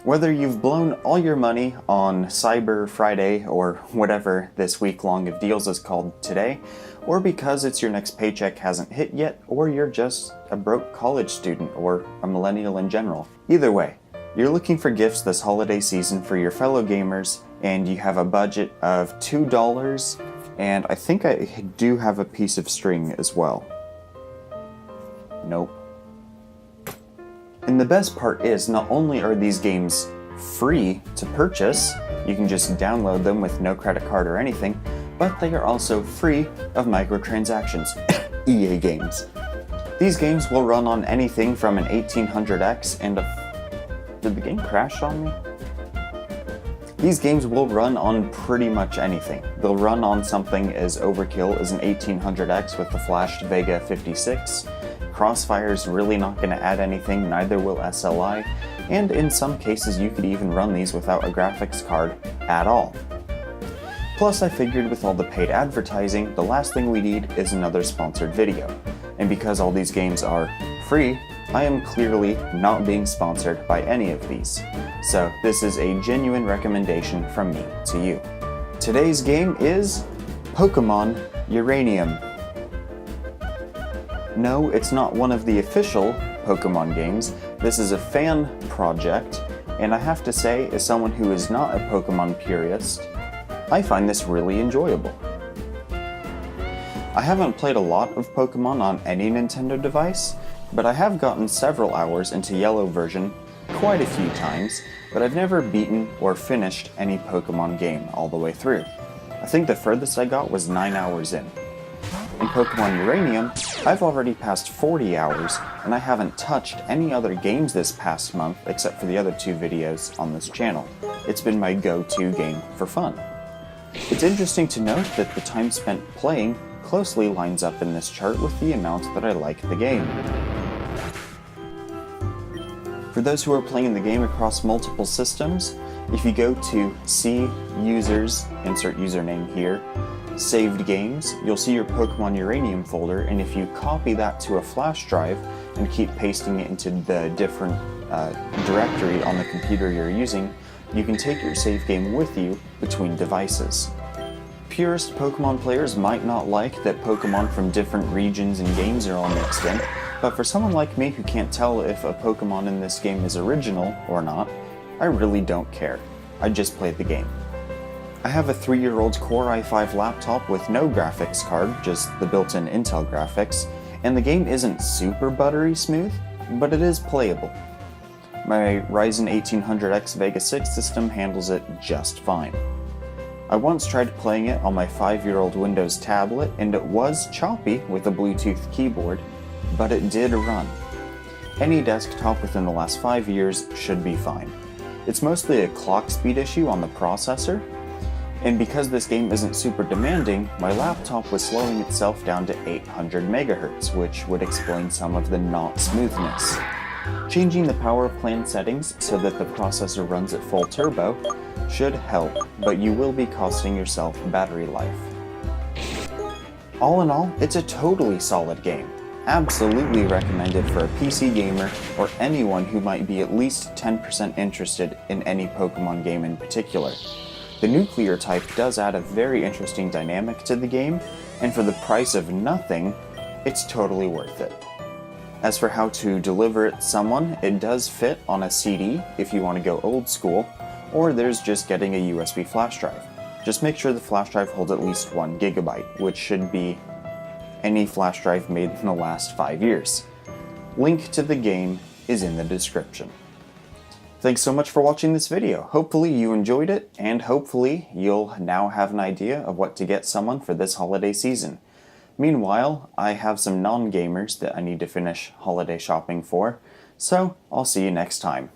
Whether you've blown all your money on Cyber Friday or whatever this week long of deals is called today, or because it's your next paycheck hasn't hit yet, or you're just a broke college student or a millennial in general. Either way, you're looking for gifts this holiday season for your fellow gamers, and you have a budget of $2, and I think I do have a piece of string as well. Nope. And the best part is, not only are these games free to purchase, you can just download them with no credit card or anything, but they are also free of microtransactions. EA games. These games will run on anything from an 1800X and Did the game crash on me? These games will run on pretty much anything. They'll run on something as overkill as an 1800X with the flashed Vega 56. Crossfire's really not going to add anything, neither will SLI, and in some cases you could even run these without a graphics card at all. Plus, I figured with all the paid advertising, the last thing we need is another sponsored video. And because all these games are free, I am clearly not being sponsored by any of these. So this is a genuine recommendation from me to you. Today's game is Pokemon Uranium. No, it's not one of the official Pokemon games. This is a fan project, and I have to say, as someone who is not a Pokemon purist, I find this really enjoyable. I haven't played a lot of Pokemon on any Nintendo device, but I have gotten several hours into Yellow version quite a few times, but I've never beaten or finished any Pokemon game all the way through. I think the furthest I got was 9 hours in. In Pokemon Uranium, I've already passed 40 hours, and I haven't touched any other games this past month except for the other 2 videos on this channel. It's been my go-to game for fun. It's interesting to note that the time spent playing closely lines up in this chart with the amount that I like the game. For those who are playing the game across multiple systems, if you go to See Users, insert username here, Saved Games, you'll see your Pokemon Uranium folder, and if you copy that to a flash drive and keep pasting it into the different directory on the computer you're using, you can take your save game with you between devices. Purist Pokemon players might not like that Pokemon from different regions and games are all mixed in, but for someone like me who can't tell if a Pokemon in this game is original or not, I really don't care. I just played the game. I have a 3-year-old Core i5 laptop with no graphics card, just the built-in Intel graphics, and the game isn't super buttery smooth, but it is playable. My Ryzen 1800X Vega 6 system handles it just fine. I once tried playing it on my 5-year-old Windows tablet, and it was choppy with a Bluetooth keyboard, but it did run. Any desktop within the last 5 years should be fine. It's mostly a clock speed issue on the processor, and because this game isn't super demanding, my laptop was slowing itself down to 800 MHz, which would explain some of the not smoothness. Changing the power plant settings so that the processor runs at full turbo should help, but you will be costing yourself battery life. All in all, it's a totally solid game. Absolutely recommended for a PC gamer or anyone who might be at least 10% interested in any Pokemon game in particular. The nuclear type does add a very interesting dynamic to the game, and for the price of nothing, it's totally worth it. As for how to deliver it to someone, it does fit on a CD if you want to go old school, or there's just getting a USB flash drive. Just make sure the flash drive holds at least 1 GB, which should be any flash drive made in the last 5 years. Link to the game is in the description. Thanks so much for watching this video. Hopefully you enjoyed it, and hopefully you'll now have an idea of what to get someone for this holiday season. Meanwhile, I have some non-gamers that I need to finish holiday shopping for, so I'll see you next time.